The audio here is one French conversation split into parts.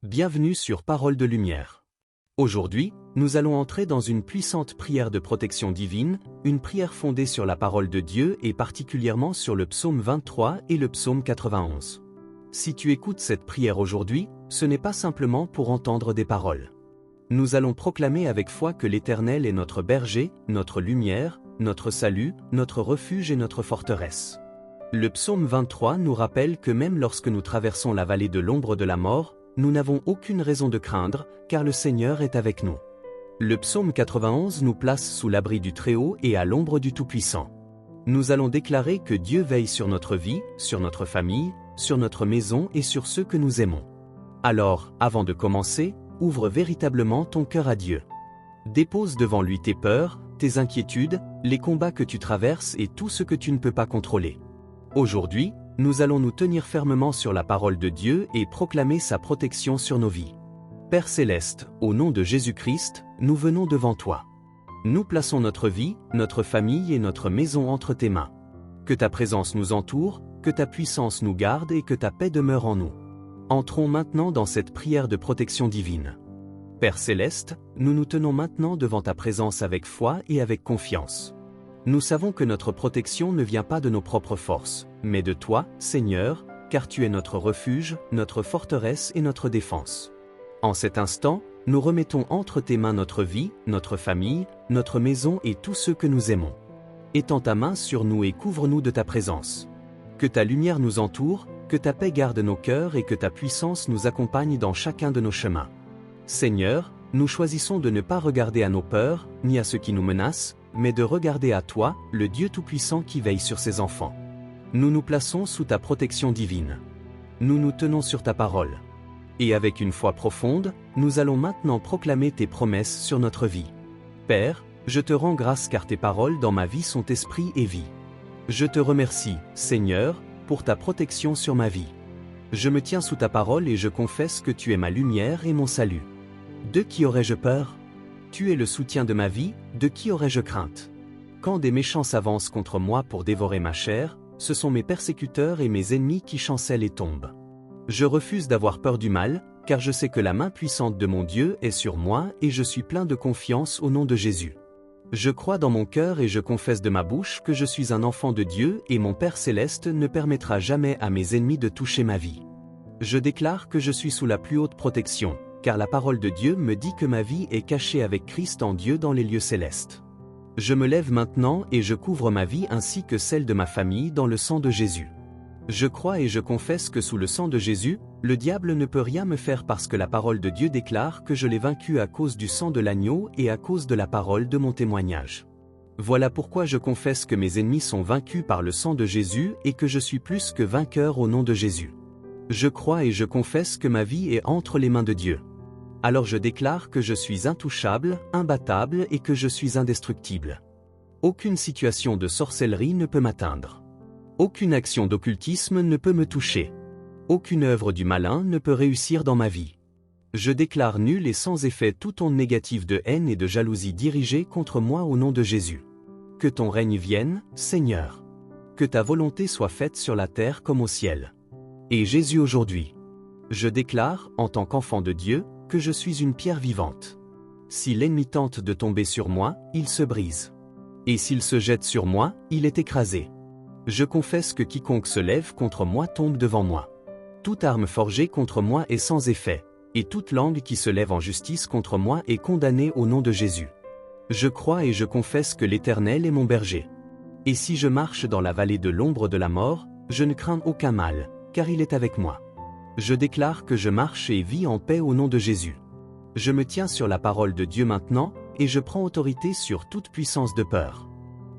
Bienvenue sur Parole de Lumière. Aujourd'hui, nous allons entrer dans une puissante prière de protection divine, une prière fondée sur la parole de Dieu et particulièrement sur le psaume 23 et le psaume 91. Si tu écoutes cette prière aujourd'hui, ce n'est pas simplement pour entendre des paroles. Nous allons proclamer avec foi que l'Éternel est notre berger, notre lumière, notre salut, notre refuge et notre forteresse. Le psaume 23 nous rappelle que même lorsque nous traversons la vallée de l'ombre de la mort, nous n'avons aucune raison de craindre, car le Seigneur est avec nous. Le psaume 91 nous place sous l'abri du Très-Haut et à l'ombre du Tout-Puissant. Nous allons déclarer que Dieu veille sur notre vie, sur notre famille, sur notre maison et sur ceux que nous aimons. Alors, avant de commencer, ouvre véritablement ton cœur à Dieu. Dépose devant lui tes peurs, tes inquiétudes, les combats que tu traverses et tout ce que tu ne peux pas contrôler. Aujourd'hui, nous allons nous tenir fermement sur la parole de Dieu et proclamer sa protection sur nos vies. Père Céleste, au nom de Jésus-Christ, nous venons devant toi. Nous plaçons notre vie, notre famille et notre maison entre tes mains. Que ta présence nous entoure, que ta puissance nous garde et que ta paix demeure en nous. Entrons maintenant dans cette prière de protection divine. Père Céleste, nous nous tenons maintenant devant ta présence avec foi et avec confiance. Nous savons que notre protection ne vient pas de nos propres forces, mais de toi, Seigneur, car tu es notre refuge, notre forteresse et notre défense. En cet instant, nous remettons entre tes mains notre vie, notre famille, notre maison et tous ceux que nous aimons. Étends ta main sur nous et couvre-nous de ta présence. Que ta lumière nous entoure, que ta paix garde nos cœurs et que ta puissance nous accompagne dans chacun de nos chemins. Seigneur, nous choisissons de ne pas regarder à nos peurs, ni à ceux qui nous menacent, mais de regarder à toi, le Dieu Tout-Puissant qui veille sur ses enfants. Nous nous plaçons sous ta protection divine. Nous nous tenons sur ta parole. Et avec une foi profonde, nous allons maintenant proclamer tes promesses sur notre vie. Père, je te rends grâce car tes paroles dans ma vie sont esprit et vie. Je te remercie, Seigneur, pour ta protection sur ma vie. Je me tiens sous ta parole et je confesse que tu es ma lumière et mon salut. De qui aurais-je peur ? Tu es le soutien de ma vie, de qui aurais-je crainte ? Quand des méchants s'avancent contre moi pour dévorer ma chair, ce sont mes persécuteurs et mes ennemis qui chancellent et tombent. Je refuse d'avoir peur du mal, car je sais que la main puissante de mon Dieu est sur moi et je suis plein de confiance au nom de Jésus. Je crois dans mon cœur et je confesse de ma bouche que je suis un enfant de Dieu et mon Père Céleste ne permettra jamais à mes ennemis de toucher ma vie. Je déclare que je suis sous la plus haute protection, car la parole de Dieu me dit que ma vie est cachée avec Christ en Dieu dans les lieux célestes. Je me lève maintenant et je couvre ma vie ainsi que celle de ma famille dans le sang de Jésus. Je crois et je confesse que sous le sang de Jésus, le diable ne peut rien me faire parce que la parole de Dieu déclare que je l'ai vaincu à cause du sang de l'agneau et à cause de la parole de mon témoignage. Voilà pourquoi je confesse que mes ennemis sont vaincus par le sang de Jésus et que je suis plus que vainqueur au nom de Jésus. Je crois et je confesse que ma vie est entre les mains de Dieu. Alors je déclare que je suis intouchable, imbattable et que je suis indestructible. Aucune situation de sorcellerie ne peut m'atteindre. Aucune action d'occultisme ne peut me toucher. Aucune œuvre du malin ne peut réussir dans ma vie. Je déclare nul et sans effet toute onde négative de haine et de jalousie dirigée contre moi au nom de Jésus. Que ton règne vienne, Seigneur. Que ta volonté soit faite sur la terre comme au ciel. Et Jésus aujourd'hui. Je déclare, en tant qu'enfant de Dieu, que je suis une pierre vivante. Si l'ennemi tente de tomber sur moi, il se brise. Et s'il se jette sur moi, il est écrasé. Je confesse que quiconque se lève contre moi tombe devant moi. Toute arme forgée contre moi est sans effet, et toute langue qui se lève en justice contre moi est condamnée au nom de Jésus. Je crois et je confesse que l'Éternel est mon berger. Et si je marche dans la vallée de l'ombre de la mort, je ne crains aucun mal, car il est avec moi. Je déclare que je marche et vis en paix au nom de Jésus. Je me tiens sur la parole de Dieu maintenant, et je prends autorité sur toute puissance de peur.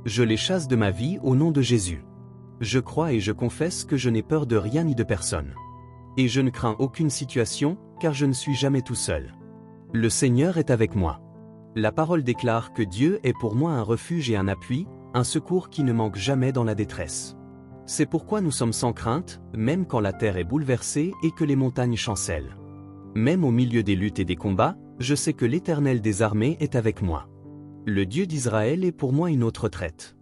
Je les chasse de ma vie au nom de Jésus. Je crois et je confesse que je n'ai peur de rien ni de personne. Et je ne crains aucune situation, car je ne suis jamais tout seul. Le Seigneur est avec moi. La parole déclare que Dieu est pour moi un refuge et un appui, un secours qui ne manque jamais dans la détresse. C'est pourquoi nous sommes sans crainte, même quand la terre est bouleversée et que les montagnes chancellent. Même au milieu des luttes et des combats, je sais que l'Éternel des armées est avec moi. Le Dieu d'Israël est pour moi une haute retraite.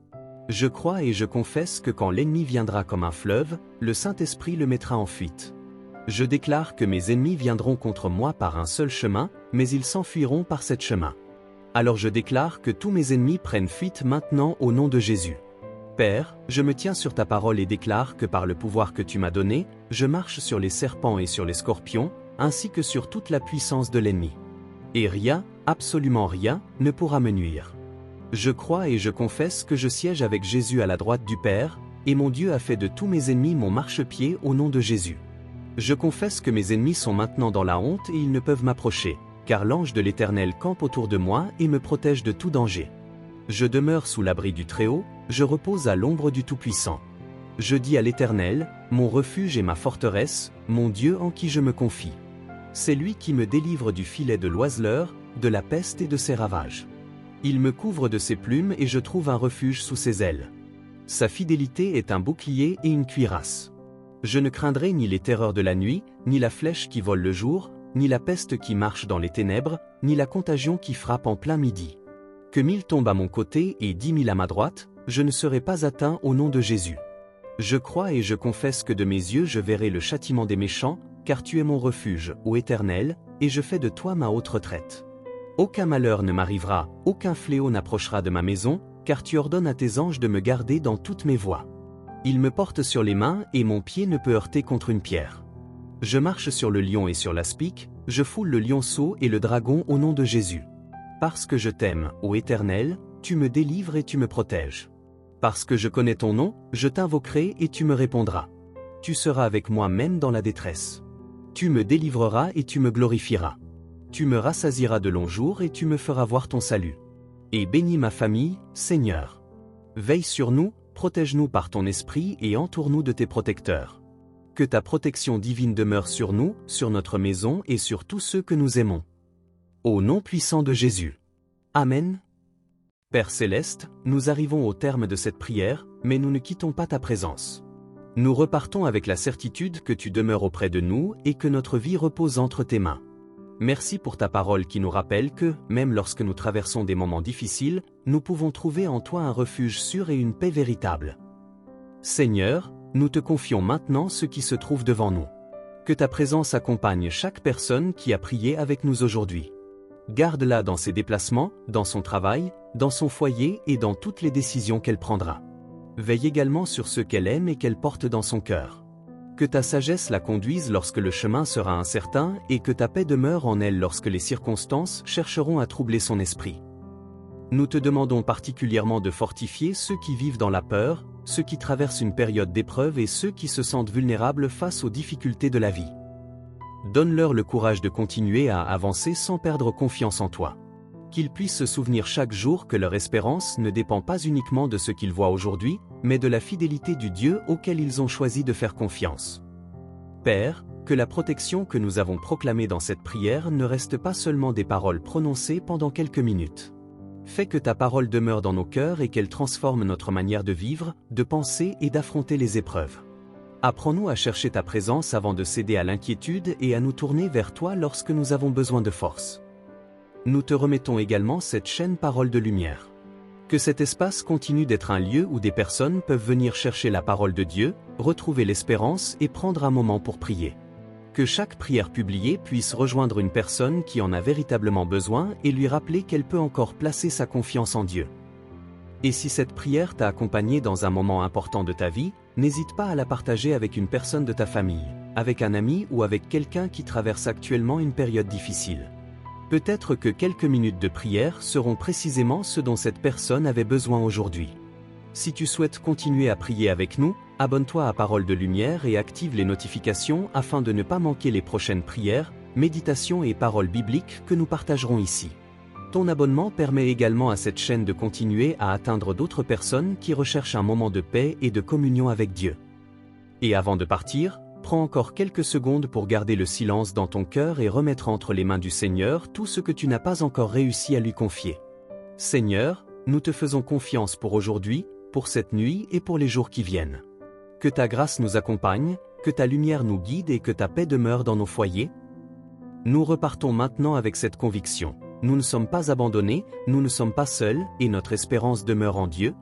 Je crois et je confesse que quand l'ennemi viendra comme un fleuve, le Saint-Esprit le mettra en fuite. Je déclare que mes ennemis viendront contre moi par un seul chemin, mais ils s'enfuiront par sept chemins. Alors je déclare que tous mes ennemis prennent fuite maintenant au nom de Jésus. Père, je me tiens sur ta parole et déclare que par le pouvoir que tu m'as donné, je marche sur les serpents et sur les scorpions, ainsi que sur toute la puissance de l'ennemi. Et rien, absolument rien, ne pourra me nuire. Je crois et je confesse que je siège avec Jésus à la droite du Père, et mon Dieu a fait de tous mes ennemis mon marchepied au nom de Jésus. Je confesse que mes ennemis sont maintenant dans la honte et ils ne peuvent m'approcher, car l'ange de l'Éternel campe autour de moi et me protège de tout danger. Je demeure sous l'abri du Très-Haut, je repose à l'ombre du Tout-Puissant. Je dis à l'Éternel, mon refuge et ma forteresse, mon Dieu en qui je me confie. C'est lui qui me délivre du filet de l'oiseleur, de la peste et de ses ravages. Il me couvre de ses plumes et je trouve un refuge sous ses ailes. Sa fidélité est un bouclier et une cuirasse. Je ne craindrai ni les terreurs de la nuit, ni la flèche qui vole le jour, ni la peste qui marche dans les ténèbres, ni la contagion qui frappe en plein midi. Que 1000 tombent à mon côté et 10 000 à ma droite, je ne serai pas atteint au nom de Jésus. Je crois et je confesse que de mes yeux je verrai le châtiment des méchants, car tu es mon refuge, ô Éternel, et je fais de toi ma haute retraite. Aucun malheur ne m'arrivera, aucun fléau n'approchera de ma maison, car tu ordonnes à tes anges de me garder dans toutes mes voies. Ils me portent sur les mains et mon pied ne peut heurter contre une pierre. Je marche sur le lion et sur l'aspic, je foule le lionceau et le dragon au nom de Jésus. Parce que je t'aime, ô Éternel, tu me délivres et tu me protèges. Parce que je connais ton nom, je t'invoquerai et tu me répondras. Tu seras avec moi même dans la détresse. Tu me délivreras et tu me glorifieras. Tu me rassasieras de longs jours et tu me feras voir ton salut. Et bénis ma famille, Seigneur. Veille sur nous, protège-nous par ton esprit et entoure-nous de tes protecteurs. Que ta protection divine demeure sur nous, sur notre maison et sur tous ceux que nous aimons. Au nom puissant de Jésus. Amen. Père céleste, nous arrivons au terme de cette prière, mais nous ne quittons pas ta présence. Nous repartons avec la certitude que tu demeures auprès de nous et que notre vie repose entre tes mains. Merci pour ta parole qui nous rappelle que, même lorsque nous traversons des moments difficiles, nous pouvons trouver en toi un refuge sûr et une paix véritable. Seigneur, nous te confions maintenant ce qui se trouve devant nous. Que ta présence accompagne chaque personne qui a prié avec nous aujourd'hui. Garde-la dans ses déplacements, dans son travail, dans son foyer et dans toutes les décisions qu'elle prendra. Veille également sur ceux qu'elle aime et qu'elle porte dans son cœur. Que ta sagesse la conduise lorsque le chemin sera incertain et que ta paix demeure en elle lorsque les circonstances chercheront à troubler son esprit. Nous te demandons particulièrement de fortifier ceux qui vivent dans la peur, ceux qui traversent une période d'épreuve et ceux qui se sentent vulnérables face aux difficultés de la vie. Donne-leur le courage de continuer à avancer sans perdre confiance en toi. Qu'ils puissent se souvenir chaque jour que leur espérance ne dépend pas uniquement de ce qu'ils voient aujourd'hui, mais de la fidélité du Dieu auquel ils ont choisi de faire confiance. Père, que la protection que nous avons proclamée dans cette prière ne reste pas seulement des paroles prononcées pendant quelques minutes. Fais que ta parole demeure dans nos cœurs et qu'elle transforme notre manière de vivre, de penser et d'affronter les épreuves. Apprends-nous à chercher ta présence avant de céder à l'inquiétude et à nous tourner vers toi lorsque nous avons besoin de force. Nous te remettons également cette chaîne Parole de Lumière. Que cet espace continue d'être un lieu où des personnes peuvent venir chercher la parole de Dieu, retrouver l'espérance et prendre un moment pour prier. Que chaque prière publiée puisse rejoindre une personne qui en a véritablement besoin et lui rappeler qu'elle peut encore placer sa confiance en Dieu. Et si cette prière t'a accompagné dans un moment important de ta vie, n'hésite pas à la partager avec une personne de ta famille, avec un ami ou avec quelqu'un qui traverse actuellement une période difficile. Peut-être que quelques minutes de prière seront précisément ce dont cette personne avait besoin aujourd'hui. Si tu souhaites continuer à prier avec nous, abonne-toi à Parole de Lumière et active les notifications afin de ne pas manquer les prochaines prières, méditations et paroles bibliques que nous partagerons ici. Ton abonnement permet également à cette chaîne de continuer à atteindre d'autres personnes qui recherchent un moment de paix et de communion avec Dieu. Et avant de partir, prends encore quelques secondes pour garder le silence dans ton cœur et remettre entre les mains du Seigneur tout ce que tu n'as pas encore réussi à lui confier. Seigneur, nous te faisons confiance pour aujourd'hui, pour cette nuit et pour les jours qui viennent. Que ta grâce nous accompagne, que ta lumière nous guide et que ta paix demeure dans nos foyers. Nous repartons maintenant avec cette conviction. Nous ne sommes pas abandonnés, nous ne sommes pas seuls et notre espérance demeure en Dieu.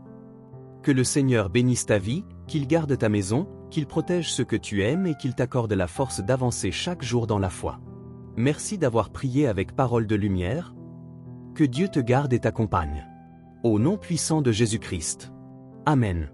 Que le Seigneur bénisse ta vie, qu'il garde ta maison, qu'il protège ceux que tu aimes et qu'il t'accorde la force d'avancer chaque jour dans la foi. Merci d'avoir prié avec Parole de Lumière. Que Dieu te garde et t'accompagne. Au nom puissant de Jésus-Christ. Amen.